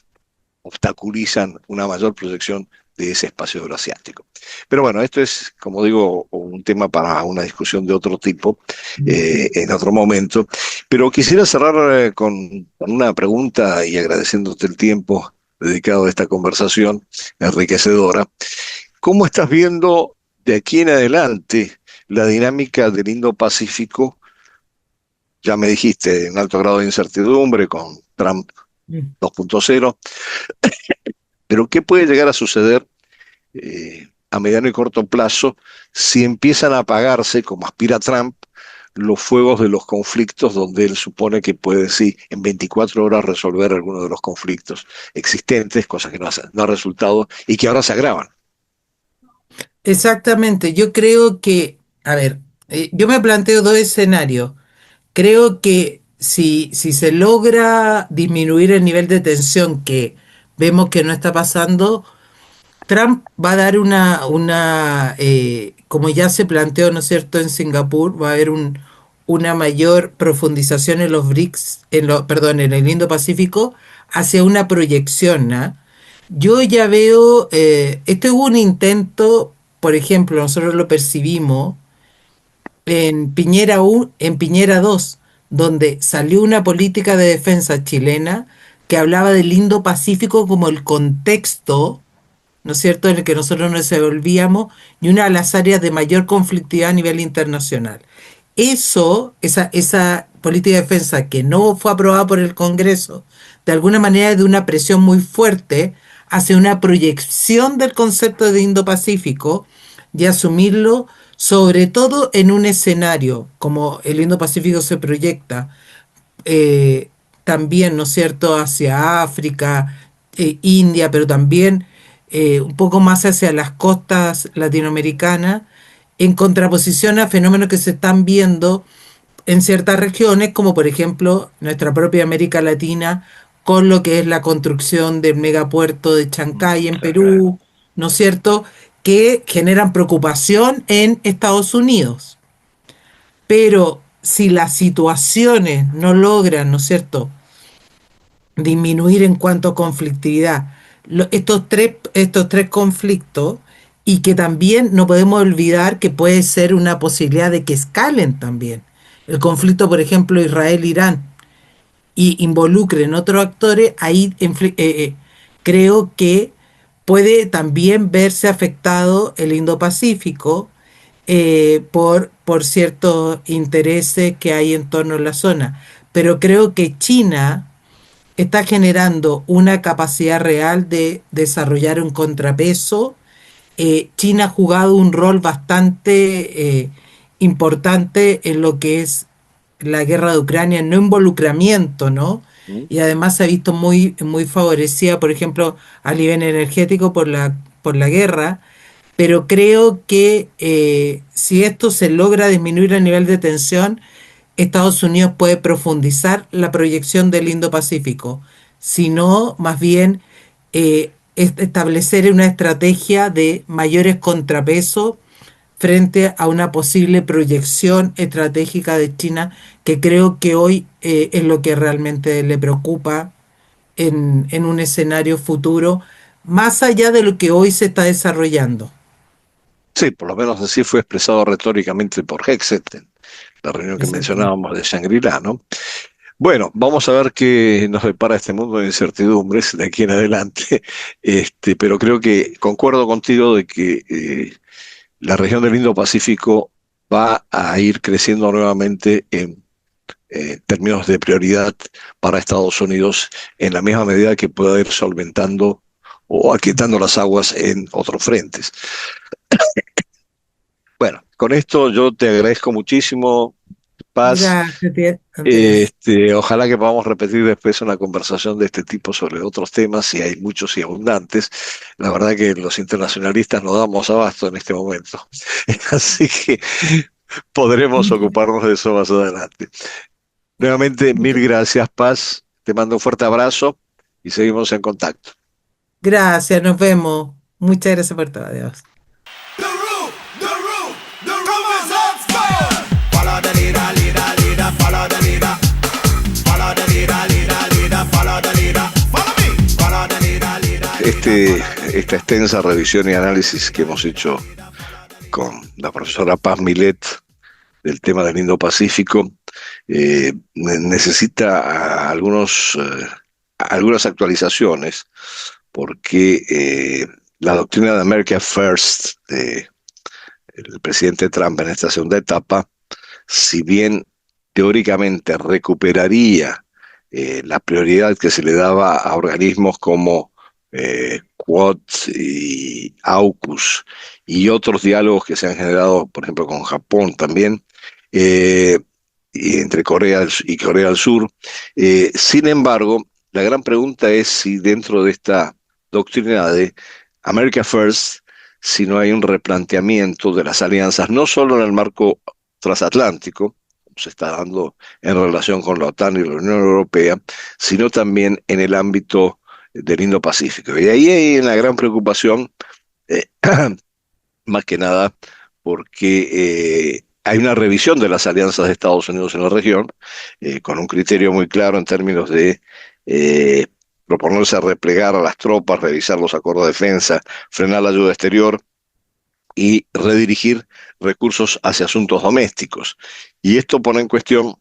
obstaculizan una mayor proyección de ese espacio euroasiático. Pero bueno, esto es, como digo, un tema para una discusión de otro tipo, en otro momento. Pero quisiera cerrar con una pregunta y agradeciéndote el tiempo dedicado a esta conversación enriquecedora. ¿Cómo estás viendo de aquí en adelante la dinámica del Indo-Pacífico? Ya me dijiste, en alto grado de incertidumbre con Trump Mm. 2.0, pero ¿qué puede llegar a suceder a mediano y corto plazo si empiezan a apagarse, como aspira Trump, los fuegos de los conflictos donde él supone que puede, sí, en 24 horas resolver algunos de los conflictos existentes, cosas que no ha resultado y que ahora se agravan? Exactamente, yo creo que, a ver, yo me planteo dos escenarios. Creo que si se logra disminuir el nivel de tensión que vemos que no está pasando, Trump va a dar como ya se planteó, ¿no es cierto?, en Singapur, va a haber una mayor profundización en los BRICS, perdón, en el Indo-Pacífico, hacia una proyección, ¿no? Yo ya veo, esto es un intento, por ejemplo, nosotros lo percibimos en Piñera 1, en Piñera 2, donde salió una política de defensa chilena que hablaba del Indo-Pacífico como el contexto, ¿no es cierto?, en el que nosotros nos desenvolvíamos y una de las áreas de mayor conflictividad a nivel internacional. Esa política de defensa que no fue aprobada por el Congreso, de alguna manera es de una presión muy fuerte hacia una proyección del concepto de Indo-Pacífico y asumirlo sobre todo en un escenario como el Indo-Pacífico se proyecta, eh, también, ¿no es cierto?, hacia África, India, pero también un poco más hacia las costas latinoamericanas, en contraposición a fenómenos que se están viendo en ciertas regiones, como por ejemplo nuestra propia América Latina, con lo que es la construcción del megapuerto de Chancay en Claro. Perú, ¿no es cierto?, que generan preocupación en Estados Unidos. Pero si las situaciones no logran, ¿no es cierto?, disminuir en cuanto a conflictividad estos tres conflictos, y que también no podemos olvidar que puede ser una posibilidad de que escalen también. El conflicto, por ejemplo, Israel-Irán, y involucren otros actores, ahí creo que puede también verse afectado el Indo-Pacífico por ciertos intereses que hay en torno a la zona. Pero creo que China está generando una capacidad real de desarrollar un contrapeso. China ha jugado un rol bastante importante en lo que es la guerra de Ucrania, no involucramiento, ¿no? ¿Mm? Y además se ha visto muy favorecida, por ejemplo, a nivel energético por la guerra, pero creo que si esto se logra disminuir el nivel de tensión, Estados Unidos puede profundizar la proyección del Indo-Pacífico, sino más bien establecer una estrategia de mayores contrapesos frente a una posible proyección estratégica de China, que creo que hoy es lo que realmente le preocupa en un escenario futuro, más allá de lo que hoy se está desarrollando. Sí, por lo menos así fue expresado retóricamente por Hexet en la reunión que Exactamente. mencionábamos de Shangri-La, ¿no? Bueno, vamos a ver qué nos depara este mundo de incertidumbres de aquí en adelante. Pero creo que concuerdo contigo de que la región del Indo-Pacífico va a ir creciendo nuevamente en en términos de prioridad para Estados Unidos, en la misma medida que pueda ir solventando o aquietando las aguas en otros frentes. Bueno, con esto yo te agradezco muchísimo, Paz. Gracias, Andrés. Ojalá que podamos repetir después una conversación de este tipo sobre otros temas, y hay muchos y abundantes. La verdad que los internacionalistas no damos abasto en este momento. Así que podremos ocuparnos de eso más adelante. Nuevamente, mil gracias, Paz. Te mando un fuerte abrazo y seguimos en contacto. Gracias, nos vemos. Muchas gracias por todo. Adiós. The room is on fire. Follow the leader, leader, leader, follow the leader. Follow the leader, leader, leader, follow the leader. Follow me. Follow the leader, leader. Esta extensa revisión y análisis que hemos hecho con la profesora Paz Milet del tema del Indo-Pacífico necesita algunas actualizaciones, porque la doctrina de America First del presidente Trump en esta segunda etapa, si bien teóricamente recuperaría la prioridad que se le daba a organismos como Quad y AUKUS y otros diálogos que se han generado, por ejemplo, con Japón también, y entre Corea y Corea del Sur. Sin embargo, la gran pregunta es si dentro de esta doctrina de America First, si no hay un replanteamiento de las alianzas, no solo en el marco transatlántico, como se está dando en relación con la OTAN y la Unión Europea, sino también en el ámbito del Indo-Pacífico. Y ahí hay una gran preocupación, eh, más que nada porque hay una revisión de las alianzas de Estados Unidos en la región, con un criterio muy claro en términos de eh, proponerse a replegar a las tropas, revisar los acuerdos de defensa, frenar la ayuda exterior y redirigir recursos hacia asuntos domésticos. Y esto pone en cuestión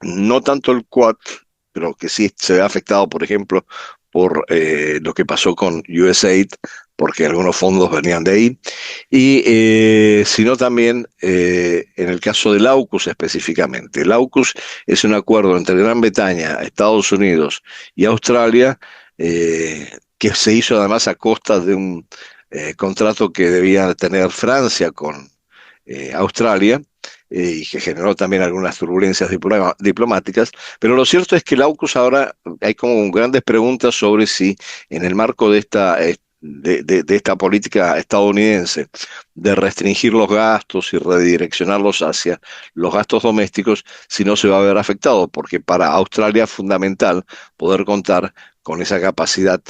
no tanto el Quad, pero que sí se ve afectado, por ejemplo, por lo que pasó con USAID, porque algunos fondos venían de ahí, y sino también en el caso del AUKUS específicamente. El AUKUS es un acuerdo entre Gran Bretaña, Estados Unidos y Australia, que se hizo además a costa de un contrato que debía tener Francia con Australia, y que generó también algunas turbulencias diplomáticas, pero lo cierto es que el AUKUS ahora hay como grandes preguntas sobre si en el marco de de esta política estadounidense de restringir los gastos y redireccionarlos hacia los gastos domésticos, si no se va a ver afectado, porque para Australia es fundamental poder contar con esa capacidad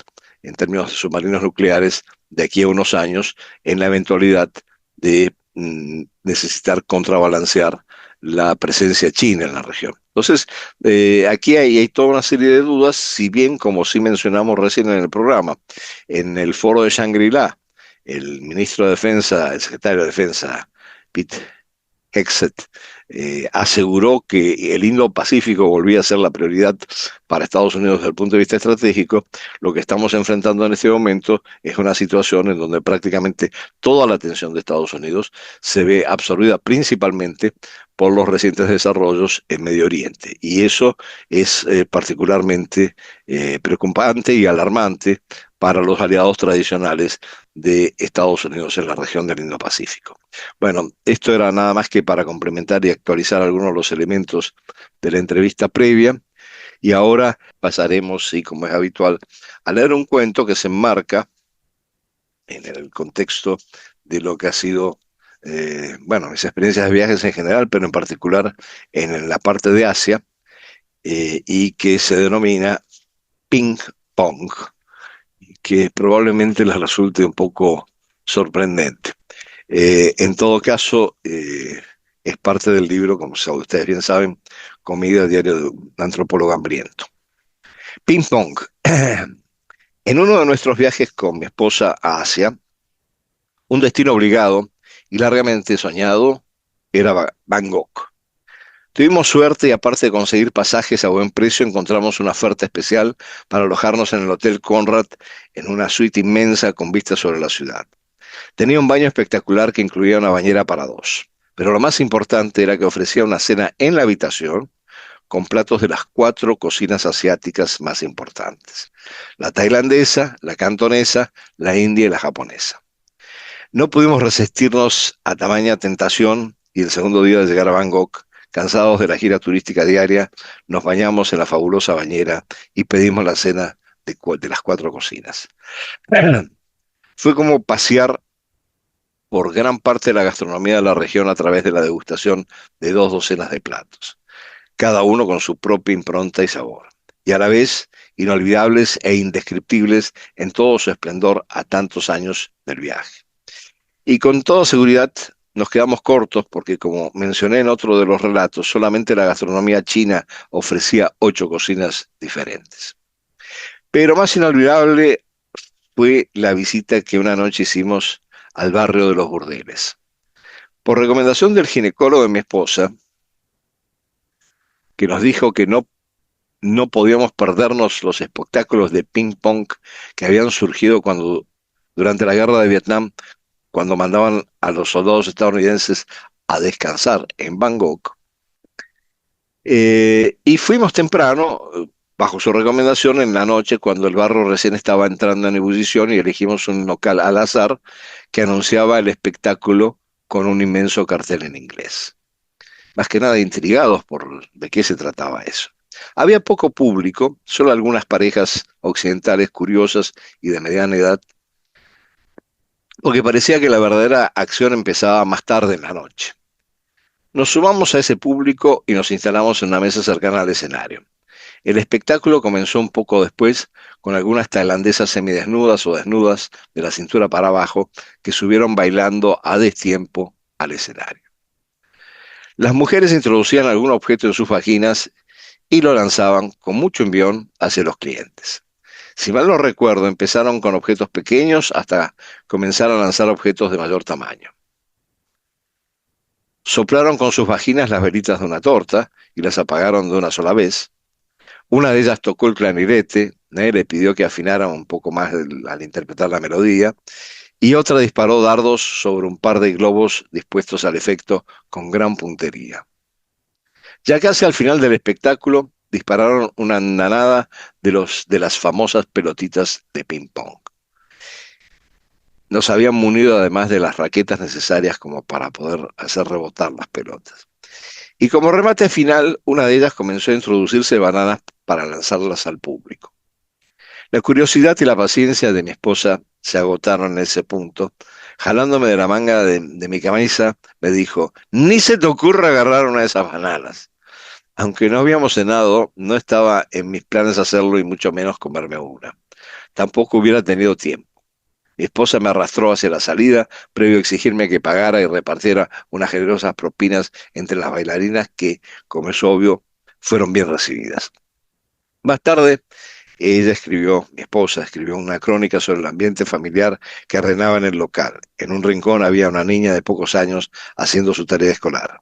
en términos de submarinos nucleares de aquí a unos años, en la eventualidad de necesitar contrabalancear la presencia china en la región. Entonces, aquí hay toda una serie de dudas, si bien, como sí mencionamos recién en el programa, en el foro de Shangri-La, el ministro de Defensa, el secretario de Defensa, Pete Hegseth, aseguró que el Indo-Pacífico volvía a ser la prioridad para Estados Unidos desde el punto de vista estratégico. Lo que estamos enfrentando en este momento es una situación en donde prácticamente toda la atención de Estados Unidos se ve absorbida principalmente por los recientes desarrollos en Medio Oriente. Y eso es particularmente preocupante y alarmante para los aliados tradicionales de Estados Unidos en la región del Indo-Pacífico. Bueno, esto era nada más que para complementar y actualizar algunos de los elementos de la entrevista previa. Y ahora pasaremos, sí, como es habitual, a leer un cuento que se enmarca en el contexto de lo que ha sido, bueno, mis experiencias de viajes en general, pero en particular en la parte de Asia, y que se denomina Ping Pong, que probablemente les resulte un poco sorprendente. En todo caso, es parte del libro, como ustedes bien saben, Comida Diario de un Antropólogo Hambriento. Ping Pong. En uno de nuestros viajes con mi esposa a Asia, un destino obligado y largamente soñado era Bangkok. Tuvimos suerte y aparte de conseguir pasajes a buen precio, encontramos una oferta especial para alojarnos en el Hotel Conrad en una suite inmensa con vista sobre la ciudad. Tenía un baño espectacular que incluía una bañera para dos. Pero lo más importante era que ofrecía una cena en la habitación con platos de las 4 cocinas asiáticas más importantes: la tailandesa, la cantonesa, la india y la japonesa. No pudimos resistirnos a tamaña tentación y el segundo día de llegar a Bangkok, cansados de la gira turística diaria, nos bañamos en la fabulosa bañera y pedimos la cena de las 4 cocinas. Fue como pasear por gran parte de la gastronomía de la región a través de la degustación de 2 docenas de platos, cada uno con su propia impronta y sabor, y a la vez inolvidables e indescriptibles en todo su esplendor a tantos años del viaje. Y con toda seguridad nos quedamos cortos porque, como mencioné en otro de los relatos, solamente la gastronomía china ofrecía 8 cocinas diferentes. Pero más inolvidable fue la visita que una noche hicimos al barrio de los burdeles. Por recomendación del ginecólogo de mi esposa, que nos dijo que no podíamos perdernos los espectáculos de ping-pong que habían surgido durante la guerra de Vietnam, cuando mandaban a los soldados estadounidenses a descansar en Bangkok. Y fuimos temprano, bajo su recomendación, en la noche, cuando el barrio recién estaba entrando en ebullición, y elegimos un local al azar que anunciaba el espectáculo con un inmenso cartel en inglés. Más que nada intrigados por de qué se trataba eso. Había poco público, solo algunas parejas occidentales curiosas y de mediana edad, porque parecía que la verdadera acción empezaba más tarde en la noche. Nos sumamos a ese público y nos instalamos en una mesa cercana al escenario. El espectáculo comenzó un poco después con algunas tailandesas semidesnudas o desnudas de la cintura para abajo que subieron bailando a destiempo al escenario. Las mujeres introducían algún objeto en sus vaginas y lo lanzaban con mucho envión hacia los clientes. Si mal no recuerdo, empezaron con objetos pequeños hasta comenzar a lanzar objetos de mayor tamaño. Soplaron con sus vaginas las velitas de una torta y las apagaron de una sola vez. Una de ellas tocó el clarinete, le pidió que afinara un poco más al interpretar la melodía, y otra disparó dardos sobre un par de globos dispuestos al efecto con gran puntería. Ya casi al final del espectáculo, dispararon una andanada de las famosas pelotitas de ping-pong. Nos habían munido además de las raquetas necesarias como para poder hacer rebotar las pelotas. Y como remate final, una de ellas comenzó a introducirse bananas para lanzarlas al público. La curiosidad y la paciencia de mi esposa se agotaron en ese punto. Jalándome de la manga de mi camisa, me dijo: «Ni se te ocurra agarrar una de esas bananas». Aunque no habíamos cenado, no estaba en mis planes hacerlo y mucho menos comerme una. Tampoco hubiera tenido tiempo. Mi esposa me arrastró hacia la salida, previo a exigirme que pagara y repartiera unas generosas propinas entre las bailarinas que, como es obvio, fueron bien recibidas. Más tarde, mi esposa escribió una crónica sobre el ambiente familiar que reinaba en el local. En un rincón había una niña de pocos años haciendo su tarea escolar.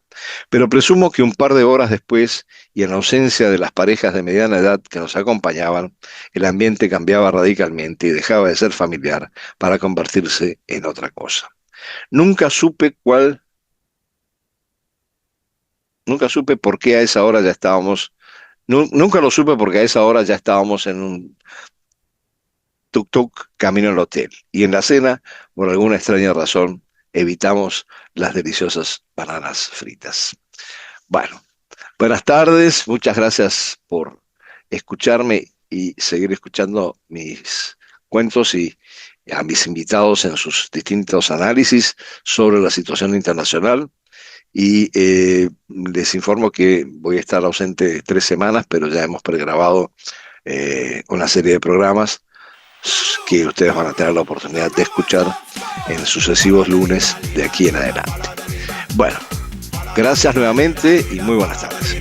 Pero presumo que un par de horas después, y en ausencia de las parejas de mediana edad que nos acompañaban, el ambiente cambiaba radicalmente y dejaba de ser familiar para convertirse en otra cosa. Nunca supe por qué a esa hora ya estábamos. Nunca lo supe porque a esa hora ya estábamos en un tuk-tuk camino al hotel. Y en la cena, por alguna extraña razón, evitamos las deliciosas bananas fritas. Bueno, buenas tardes, muchas gracias por escucharme y seguir escuchando mis cuentos y a mis invitados en sus distintos análisis sobre la situación internacional. Y les informo que voy a estar ausente 3 semanas, pero ya hemos pregrabado una serie de programas que ustedes van a tener la oportunidad de escuchar en sucesivos lunes de aquí en adelante. Bueno, gracias nuevamente y muy buenas tardes.